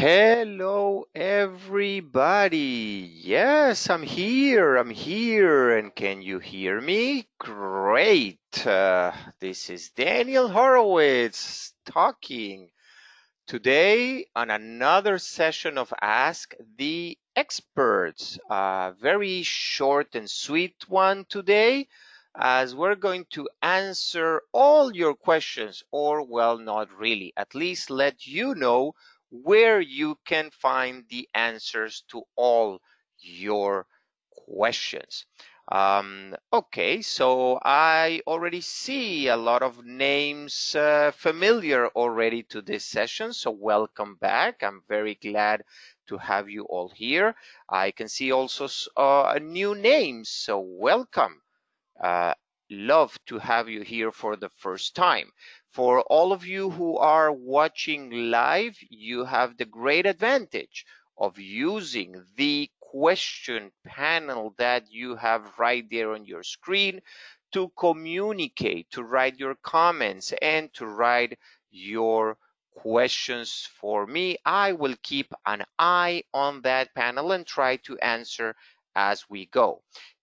Hello, everybody. Yes, I'm here. And can you hear me? Great. This is Daniel Horowitz talking today on another session of Ask the Experts. A very short and sweet one today, as we're going to answer all your questions, or, well, not really, at least let you know where you can find the answers to all your questions. Okay, so I already see a lot of names familiar already to this session, so welcome back. I'm very glad to have you all here. I can see also new names, so welcome. Uh, Love to have you here for the first time. For all of you who are watching live, you have the great advantage of using the question panel that you have right there on your screen to communicate, to write your comments, and to write your questions for me. I will keep an eye on that panel and try to answer as we go.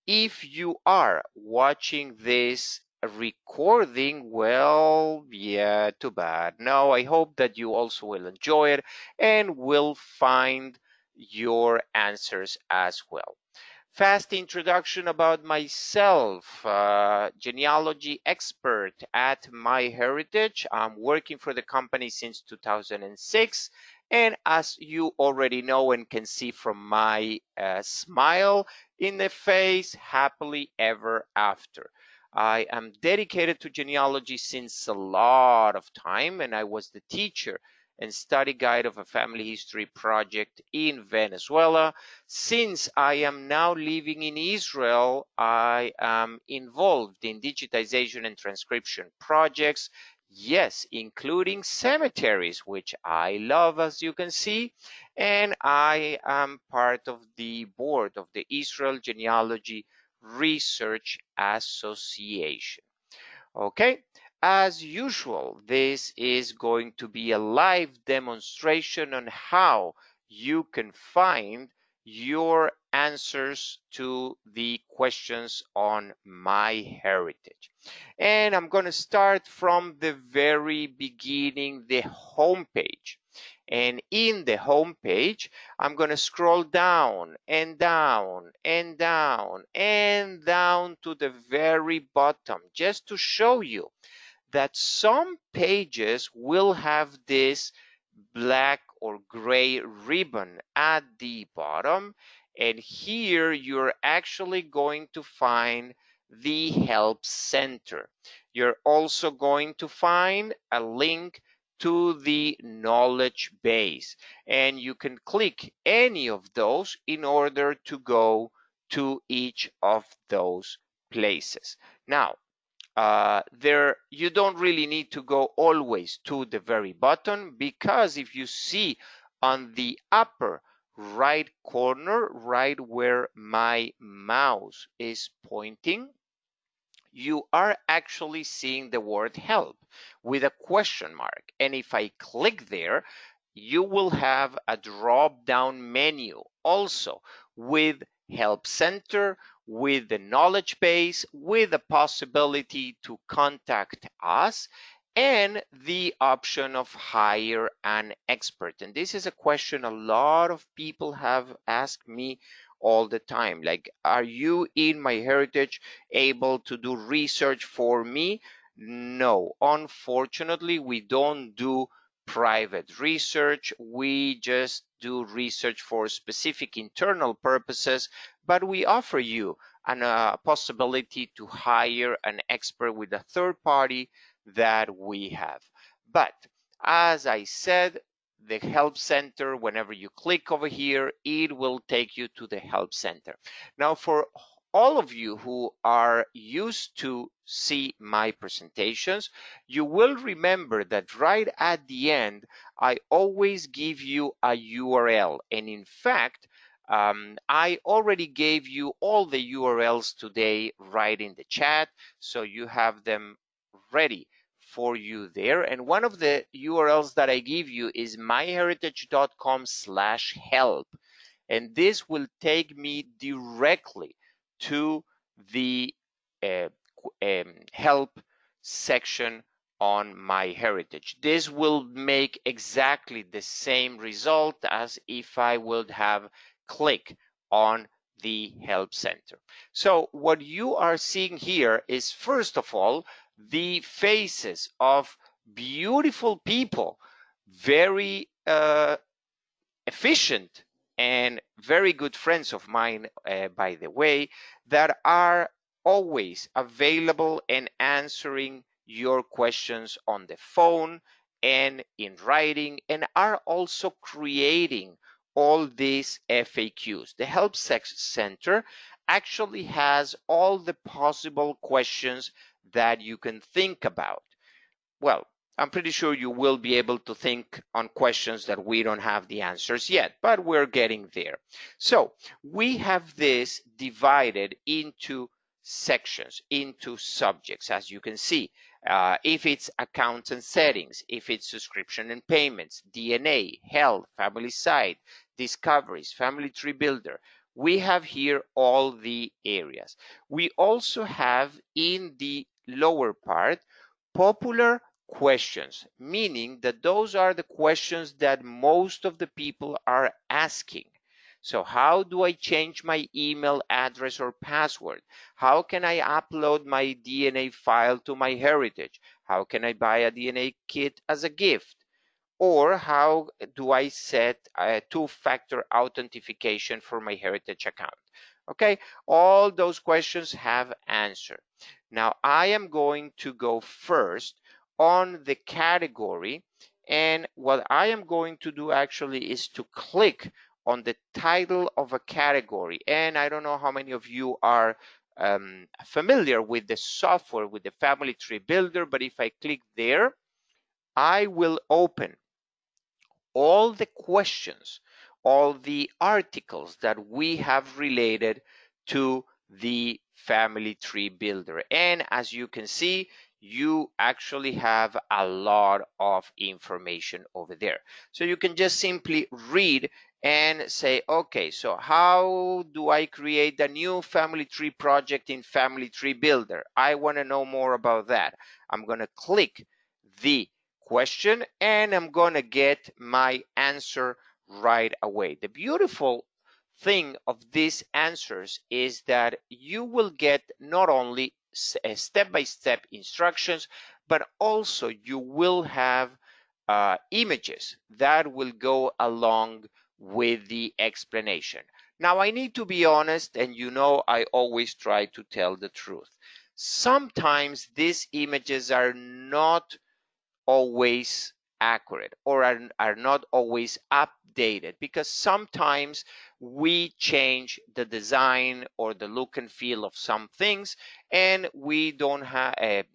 If you are watching this recording, well, yeah, too bad. No, I hope that you also will enjoy it and will find your answers as well. Fast introduction about myself, genealogy expert at MyHeritage. I'm working for the company since 2006. And as you already know and can see from my smile in the face, happily ever after. I am dedicated to genealogy since a lot of time, and I was the teacher and study guide of a family history project in Venezuela. Since I am now living in Israel, I am involved in digitization and transcription projects, yes, including cemeteries, which I love, as you can see, and I am part of the board of the Israel Genealogy Research Association. Okay, as usual, this is going to be a live demonstration on how you can find your answers to the questions on MyHeritage. And I'm going to start from the very beginning, the home page. And in the home page, I'm going to scroll down and down and down and down to the very bottom, just to show you that some pages will have this black or gray ribbon at the bottom. And here you're actually going to find the Help Center. You're also going to find a link to the knowledge base, and you can click any of those in order to go to each of those places. Now, you don't really need to go always to the very bottom, because if you see on the upper right corner, right where my mouse is pointing, you are actually seeing the word help with a question mark. And if I click there, you will have a drop down menu also with Help Center, with the knowledge base, with the possibility to contact us, and the option of hire an expert. And this is a question a lot of people have asked me all the time. Like, are you in MyHeritage able to do research for me? No, unfortunately, we don't do private research. We just do research for specific internal purposes, but we offer you a possibility to hire an expert with a third party that we have. But as I said, the Help Center, whenever you click over here, it will take you to the Help Center. Now, for all of you who are used to see my presentations, you will remember that right at the end, I always give you a URL. And in fact, I already gave you all the URLs today right in the chat, so you have them ready for you there. And one of the URLs that I give you is myheritage.com/help. And this will take me directly to the help section on MyHeritage. This will make exactly the same result as if I would have clicked on the help center. So what you are seeing here is, first of all, the faces of beautiful people, very efficient and very good friends of mine, by the way, that are always available and answering your questions on the phone and in writing, and are also creating all these FAQs. The Help Center actually has all the possible questions that you can think about. Well, I'm pretty sure you will be able to think on questions that we don't have the answers yet, but we're getting there. So we have this divided into sections, into subjects, as you can see. If it's accounts and settings, if it's subscription and payments, DNA, health, family site, discoveries, family tree builder, we have here all the areas. We also have in the lower part popular questions, meaning that those are the questions that most of the people are asking. So how do I change my email address or password? How can I upload my DNA file to MyHeritage? How can I buy a DNA kit as a gift? Or how do I set a two-factor authentication for MyHeritage account? Okay, all those questions have answer. Now I am going to go first on the category, and what I am going to do actually is to click on the title of a category. And I don't know how many of you are familiar with the software, with the Family Tree Builder, but if I click there, I will open all the questions, all the articles that we have related to the Family Tree Builder. And as you can see, you actually have a lot of information over there. So you can just simply read and say, okay, so how do I create a new family tree project in Family Tree Builder? I want to know more about that. I'm going to click the question and I'm going to get my answer right away. The beautiful thing of these answers is that you will get not only step-by-step instructions, but also you will have images that will go along with the explanation. Now, I need to be honest, and you know I always try to tell the truth. Sometimes these images are not always accurate or are not always updated, because sometimes we change the design or the look and feel of some things and we don't have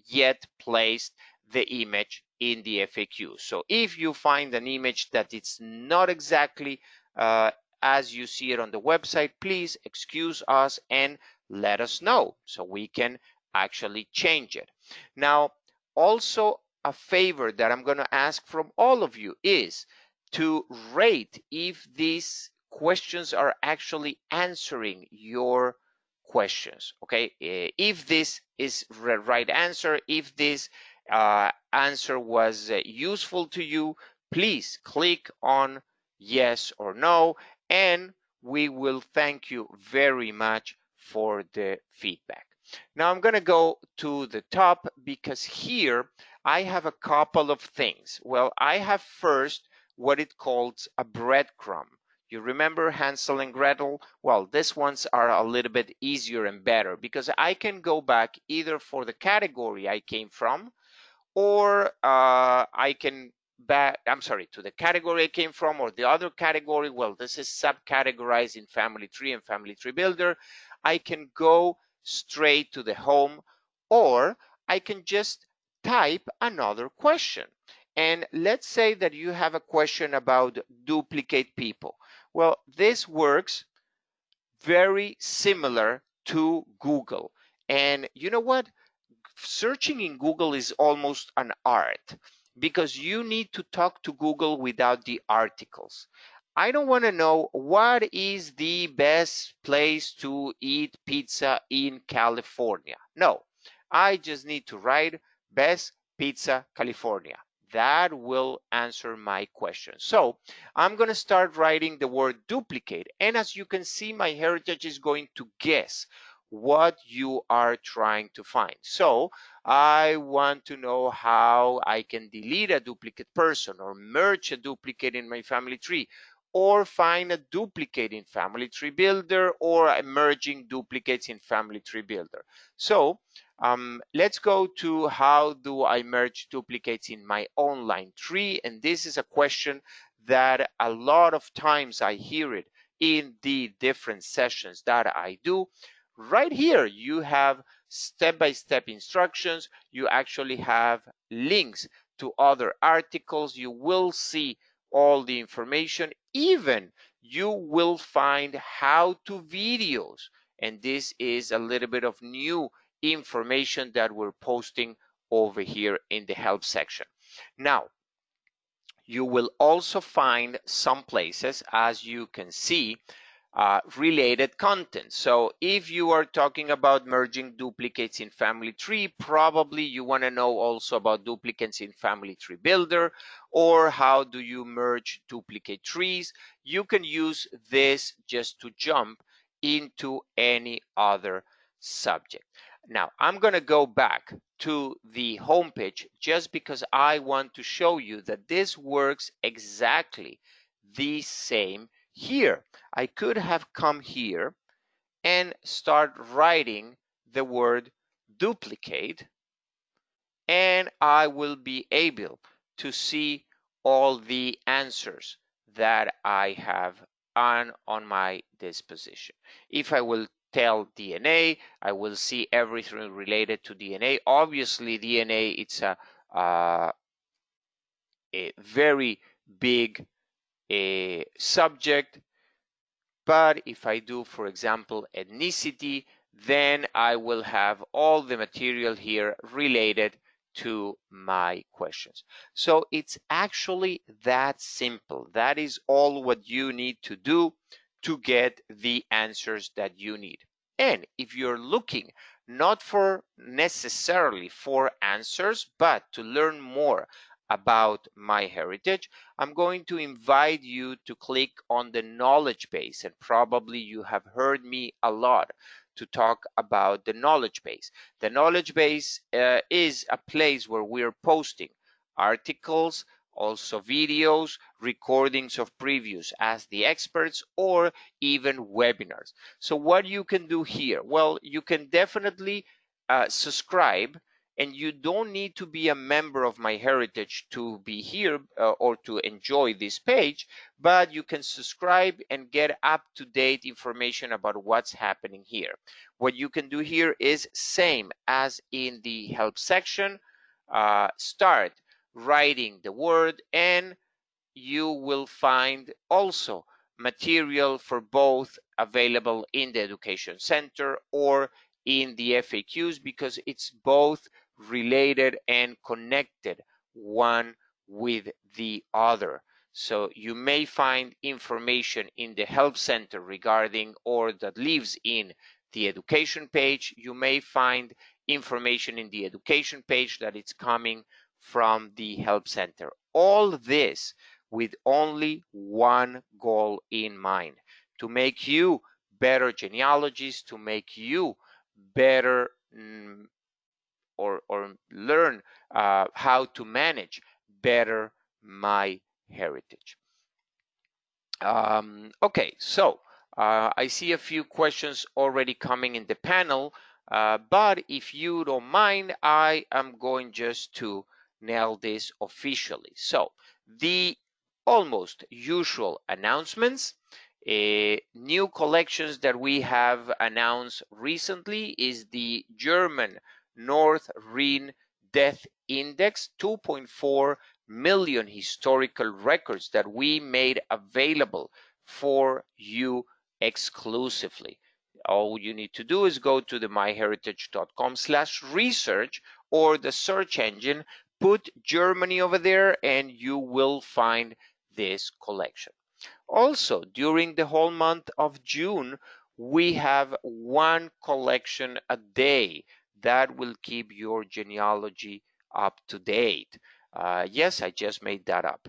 yet placed the image in the FAQ. So if you find an image that it's not exactly as you see it on the website, please excuse us and let us know so we can actually change it. Now, also a favor that I'm going to ask from all of you is to rate if these questions are actually answering your questions. Okay, if this is the right answer, if this answer was useful to you, please click on yes or no, and we will thank you very much for the feedback. Now I'm going to go to the top because here I have a couple of things. Well, I have first what it calls a breadcrumb. You remember Hansel and Gretel? Well, these ones are a little bit easier and better because I can go back either for the category I came from, or I can to the category I came from, or the other category. Well, this is subcategorized in Family Tree and Family Tree Builder. I can go straight to the home, or I can just type another question. And let's say that you have a question about duplicate people. Well, this works very similar to Google. And you know what? searching in Google is almost an art because you need to talk to Google without the articles. I don't want to know what is the best place to eat pizza in California. No, I just need to write best pizza California. That will answer my question. So I'm going to start writing the word duplicate. And as you can see, MyHeritage is going to guess what you are trying to find. So I want to know how I can delete a duplicate person or merge a duplicate in my family tree or find a duplicate in Family Tree Builder or merging duplicates in Family Tree Builder. So let's go to how do I merge duplicates in my online tree. And this is a question that a lot of times I hear it in the different sessions that I do. Right here, you have step-by-step instructions. You actually have links to other articles. You will see all the information. Even you will find how-to videos. And this is a little bit of new information that we're posting over here in the help section. Now, you will also find some places, as you can see, related content. So if you are talking about merging duplicates in Family Tree, probably you want to know also about duplicates in Family Tree Builder, or how do you merge duplicate trees. You can use this just to jump into any other subject. Now, I'm going to go back to the home page just because I want to show you that this works exactly the same here. I could have come here and start writing the word duplicate, and I will be able to see all the answers that I have on my disposition. If I will tell DNA, I will see everything related to DNA. Obviously, DNA, it's a very big subject. But if I do, for example, ethnicity, then I will have all the material here related to my questions. So it's actually that simple. That is all what you need to do to get the answers that you need. And if you're looking not for necessarily for answers, but to learn more about MyHeritage, I'm going to invite you to click on the knowledge base, and probably you have heard me a lot to talk about the knowledge base. The knowledge base is a place where we're posting articles, also videos, recordings of previous Ask the Experts, or even webinars. So what you can do here? Well, you can definitely subscribe, and you don't need to be a member of MyHeritage to be here or to enjoy this page, but you can subscribe and get up-to-date information about what's happening here. What you can do here is same as in the help section. Start writing the word, and you will find also material for both available in the Education Center or in the FAQs, because it's both related and connected one with the other. So you may find information in the Help Center regarding or that lives in the education page. You may find information in the education page that it's coming from the Help Center. All this with only one goal in mind: to make you better genealogists, to make you better or learn how to manage better MyHeritage. Okay, so I see a few questions already coming in the panel, but if you don't mind, I am going just to nail this officially. So the almost usual announcements. New collections that we have announced recently is the German North Rhine Death Index, 2.4 million historical records that we made available for you exclusively. All you need to do is go to the myheritage.com/research or the search engine, put Germany over there, and you will find this collection. Also, during the whole month of June, we have one collection a day that will keep your genealogy up to date. Yes, I just made that up.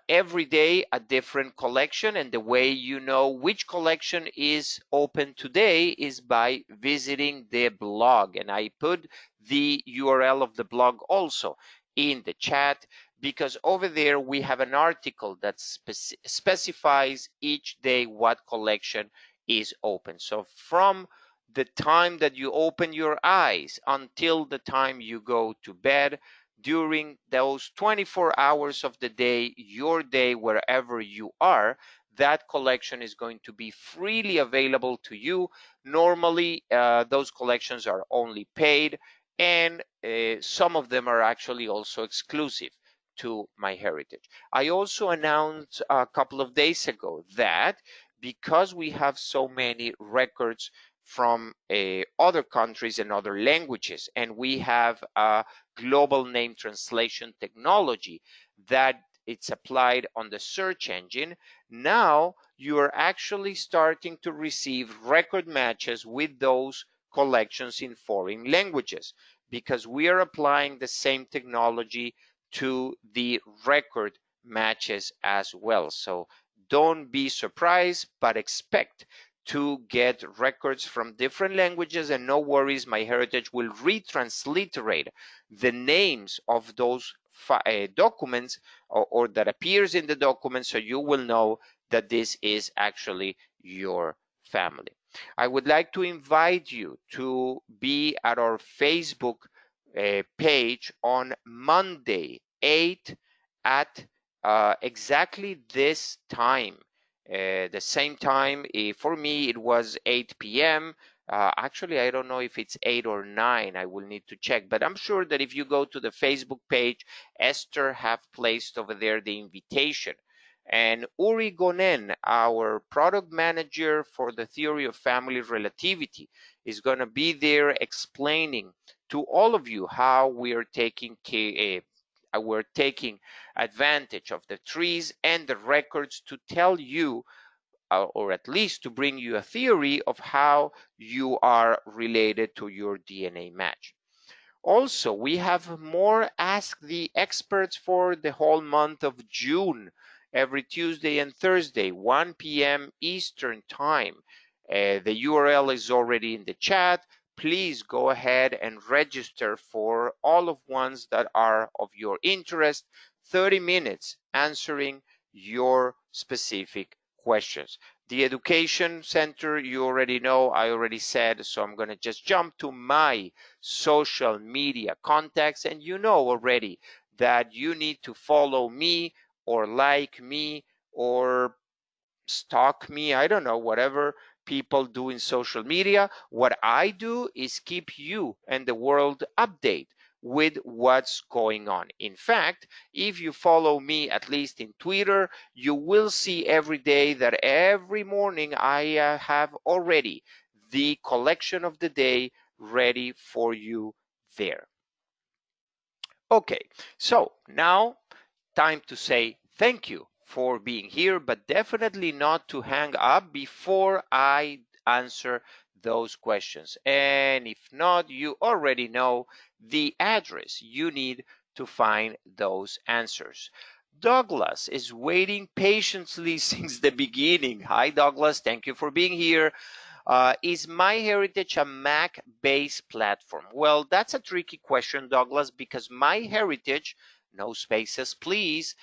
Every day a different collection, and the way you know which collection is open today is by visiting the blog. And I put the URL of the blog also in the chat, because over there we have an article that specifies each day what collection is open. So from the time that you open your eyes until the time you go to bed, during those 24 hours of the day, your day, wherever you are, that collection is going to be freely available to you. Normally, those collections are only paid, and some of them are actually also exclusive to MyHeritage. I also announced a couple of days ago that because we have so many records from other countries and other languages, and we have a global name translation technology that it's applied on the search engine, now you are actually starting to receive record matches with those collections in foreign languages, because we are applying the same technology to the record matches as well. So don't be surprised, but expect to get records from different languages, and no worries, MyHeritage will retransliterate the names of those documents, or that appears in the document, so you will know that this is actually your family. I would like to invite you to be at our Facebook page on Monday, 8 at exactly this time. The same time, for me, it was 8 p.m. Actually, I don't know if it's 8 or 9. I will need to check. But I'm sure that if you go to the Facebook page, Esther have placed over there the invitation. And Uri Gonen, our product manager for the theory of family relativity, is going to be there explaining to all of you how we're taking advantage of the trees and the records to tell you, or at least to bring you a theory of how you are related to your DNA match. Also, we have more Ask the Experts for the whole month of June, every Tuesday and Thursday, 1 p.m. Eastern Time. The URL is already in the chat. Please go ahead and register for all of ones that are of your interest. 30 minutes answering your specific questions. The Education Center, you already know, I already said, so I'm going to just jump to my social media contacts, and you know already that you need to follow me or like me or stalk me. I don't know, whatever people do in social media. What I do is keep you and the world update with what's going on. In fact, if you follow me, at least in Twitter, you will see every day that every morning I have already the collection of the day ready for you there. Okay, so now time to say thank you for being here, but definitely not to hang up before I answer those questions. And if not, you already know the address you need to find those answers. Douglas is waiting patiently since the beginning. Hi, Douglas. Thank you for being here. Is MyHeritage a Mac-based platform? Well, that's a tricky question, Douglas, because MyHeritage, no spaces please,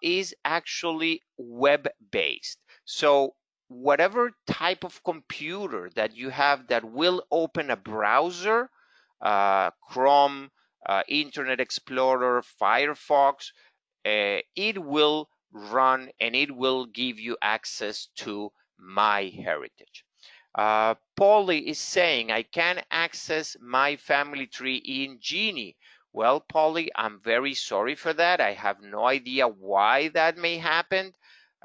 is actually web-based. So whatever type of computer that you have that will open a browser, Chrome, Internet Explorer, Firefox, it will run and it will give you access to MyHeritage. Polly is saying, I can access my family tree in Genie. Well, Polly, I'm very sorry for that. I have no idea why that may happen.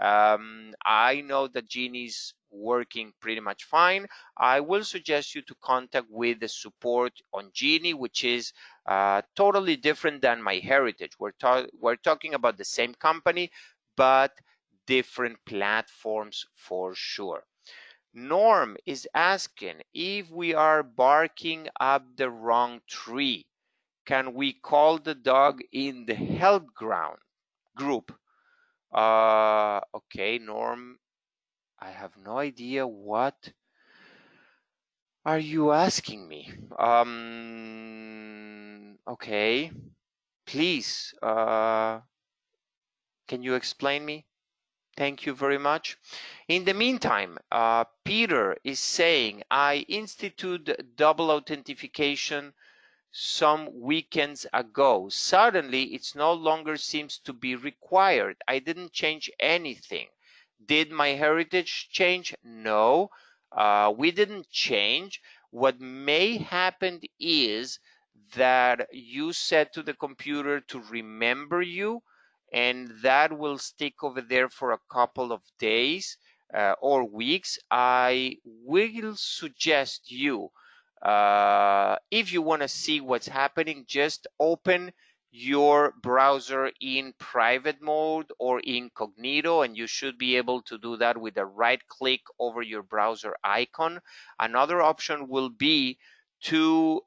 I know that Genie's working pretty much fine. I will suggest you to contact with the support on Genie, which is totally different than MyHeritage. We're talking about the same company, but different platforms for sure. Norm is asking if we are barking up the wrong tree. Can we call the dog in the help ground group? Okay, Norm, I have no idea what are you asking me. Okay, please, can you explain me? Thank you very much. In the meantime, Peter is saying, I instituted double authentication some weekends ago. Suddenly, it no longer seems to be required. I didn't change anything. Did MyHeritage change? No, we didn't change. What may happen is that you said to the computer to remember you, and that will stick over there for a couple of days or weeks. I will suggest you, if you want to see what's happening, just open your browser in private mode or incognito, and you should be able to do that with a right click over your browser icon. Another option will be to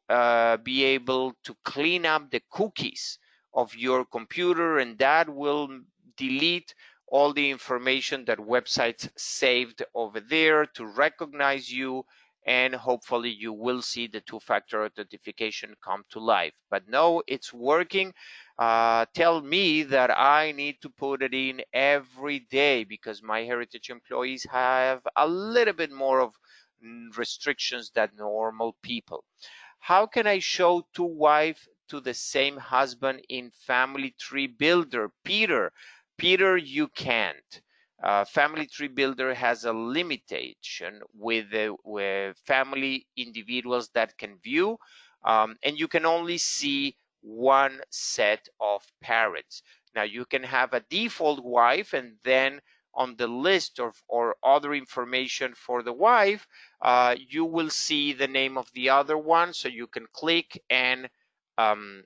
be able to clean up the cookies of your computer, and that will delete all the information that websites saved over there to recognize you, and hopefully you will see the two-factor authentication come to life. But no, it's working. Tell me that I need to put it in every day because MyHeritage employees have a little bit more of restrictions than normal people. How can I show two wives to the same husband in Family Tree Builder? Peter, you can't. Family Tree Builder has a limitation with family individuals that can view, and you can only see one set of parents. Now you can have a default wife, and then on the list or other information for the wife, you will see the name of the other one, so you can click and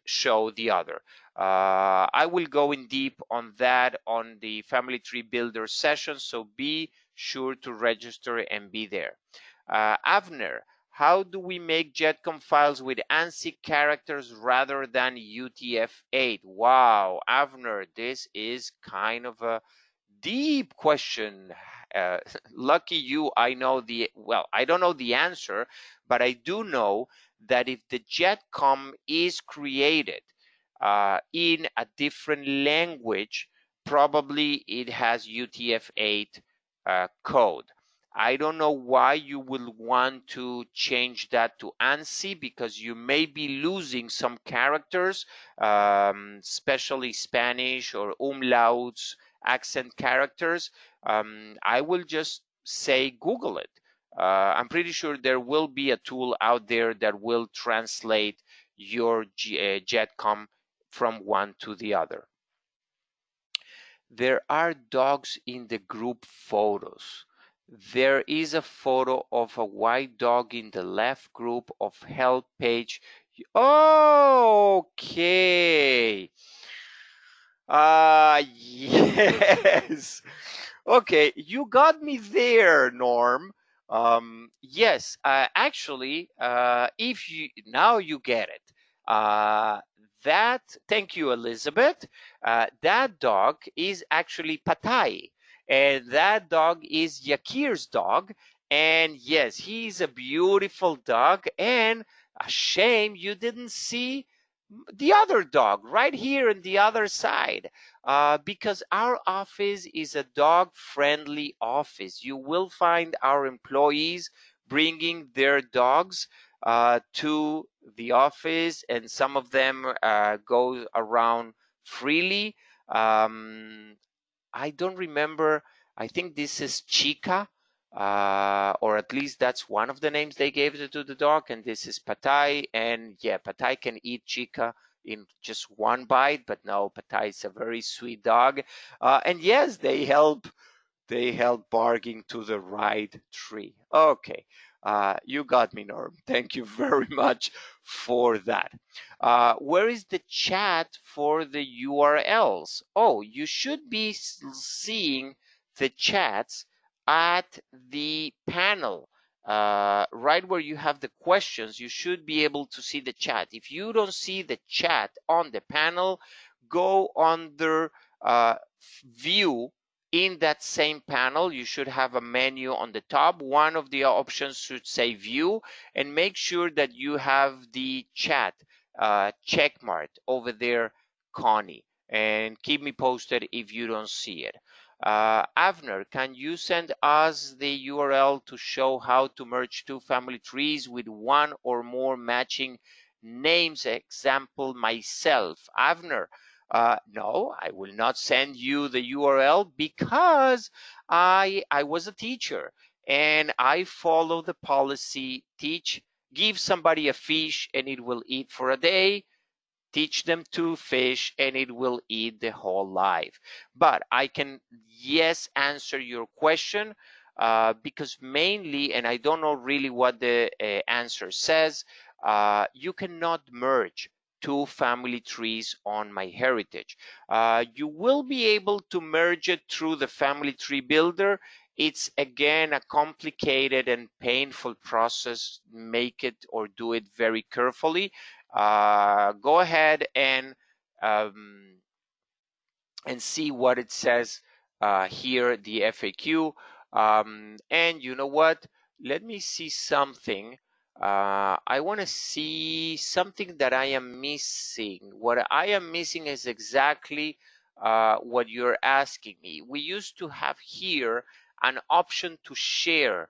show the other. I will go in deep on that on the Family Tree Builder session, so be sure to register and be there. Avner, how do we make JETCOM files with ANSI characters rather than UTF-8? Wow, Avner, this is kind of a deep question. Lucky you, I know I don't know the answer, but I do know that if the JETCOM is created in a different language, probably it has UTF-8 code. I don't know why you will want to change that to ANSI, because you may be losing some characters, especially Spanish or umlauts, accent characters. I will just say Google it. I'm pretty sure there will be a tool out there that will translate your JETCOM from one to the other. There are dogs in the group photos. There is a photo of a white dog in the left group of help page. Okay. Yes. Okay, you got me there, Norm. Yes, actually, if you now you get it. Thank you, Elizabeth. That dog is actually Patai, and that dog is Yakir's dog. And yes, he's a beautiful dog, and a shame you didn't see the other dog right here on the other side, because our office is a dog friendly office. You will find our employees bringing their dogs to the office, and some of them go around freely. I don't remember. I think this is Chica, or at least that's one of the names they gave to the dog. And this is Patai. And yeah, Patai can eat Chica in just one bite, but no, Patai is a very sweet dog. And yes, they help They help barking to the right tree. Okay, you got me, Norm. Thank you very much for that. Where is the chat for the URLs? Oh, you should be seeing the chats at the panel. Right where you have the questions, you should be able to see the chat. If you don't see the chat on the panel, go under view. In that same panel, you should have a menu on the top. One of the options should say view, and make sure that you have the chat check marked over there, Connie, and keep me posted if you don't see it. Avner, can you send us the URL to show how to merge two family trees with one or more matching names? Example, myself. Avner, no, I will not send you the URL because I was a teacher and I follow the policy, give somebody a fish and it will eat for a day, teach them to fish and it will eat the whole life. But I can, yes, answer your question because mainly, and I don't know really what the answer says, you cannot merge two family trees on MyHeritage. You will be able to merge it through the family tree builder. It's again a complicated and painful process. Make it or do it very carefully. Go ahead um, and see what it says here, the FAQ. And you know what? Let me see something. I want to see something that I am missing. What I am missing is exactly what you're asking me. We used to have here an option to share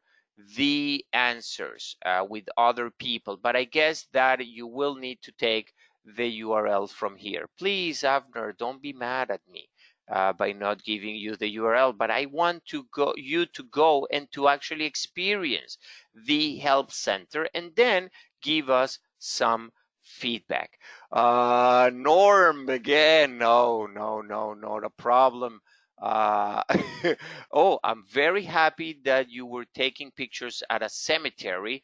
the answers with other people, but I guess that you will need to take the URL from here. Please, Avner, don't be mad at me by not giving you the URL, but I want you to go and to actually experience the help center and then give us some feedback. Norm, again, no, not a problem. Uh, oh, I'm very happy that you were taking pictures at a cemetery.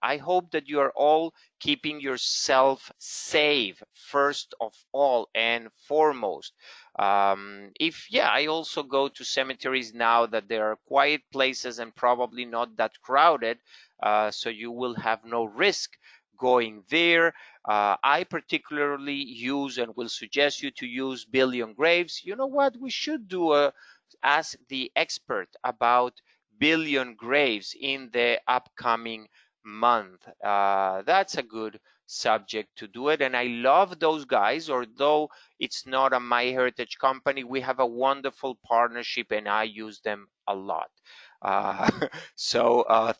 I hope that you are all keeping yourself safe first of all and foremost. Yeah, I also go to cemeteries now that there are quiet places and probably not that crowded, so you will have no risk going there. I particularly use and will suggest you to use billion graves. You know what? We should do a ask the expert about billion graves in the upcoming month. That's a good subject to do it. And I love those guys, although it's not a MyHeritage company. We have a wonderful partnership and I use them a lot. Uh,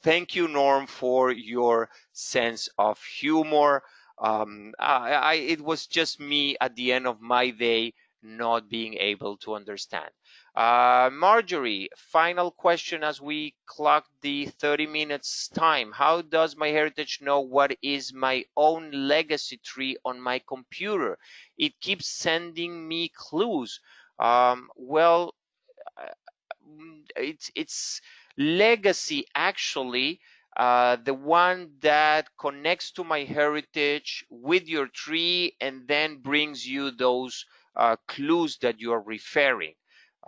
thank you, Norm, for your sense of humor. It was just me at the end of my day not being able to understand. Marjorie, final question as we clock the 30 minutes time. How does MyHeritage know what is my own legacy tree on my computer? It keeps sending me clues. Well, it's legacy actually, the one that connects to MyHeritage with your tree and then brings you those clues that you are referring.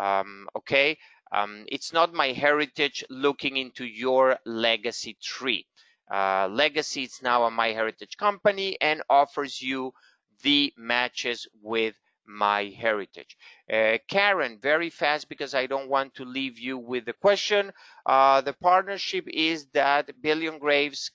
Okay, it's not MyHeritage looking into your legacy tree. Legacy is now a MyHeritage company and offers you the matches with MyHeritage. Karen, very fast because I don't want to leave you with the question. The partnership is that Billion Graves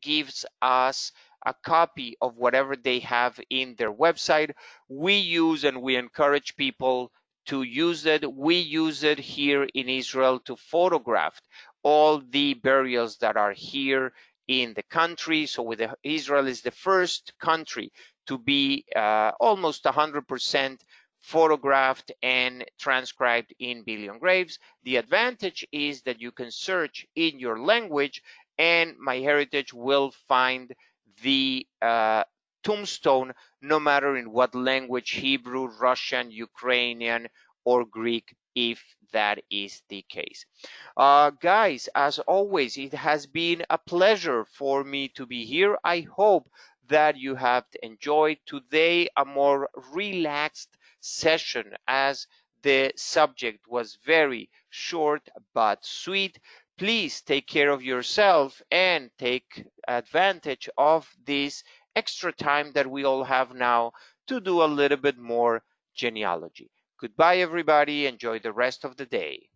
gives us a copy of whatever they have in their website. We use and we encourage people to use it. We use it here in Israel to photograph all the burials that are here in the country. So Israel is the first country to be almost 100% photographed and transcribed in Billion Graves. The advantage is that you can search in your language and MyHeritage will find the tombstone no matter in what language, Hebrew, Russian, Ukrainian, or Greek if that is the case. Guys, as always, it has been a pleasure for me to be here. I hope that you have enjoyed today a more relaxed session, as the subject was very short but sweet. Please take care of yourself and take advantage of this extra time that we all have now to do a little bit more genealogy. Goodbye, everybody. Enjoy the rest of the day.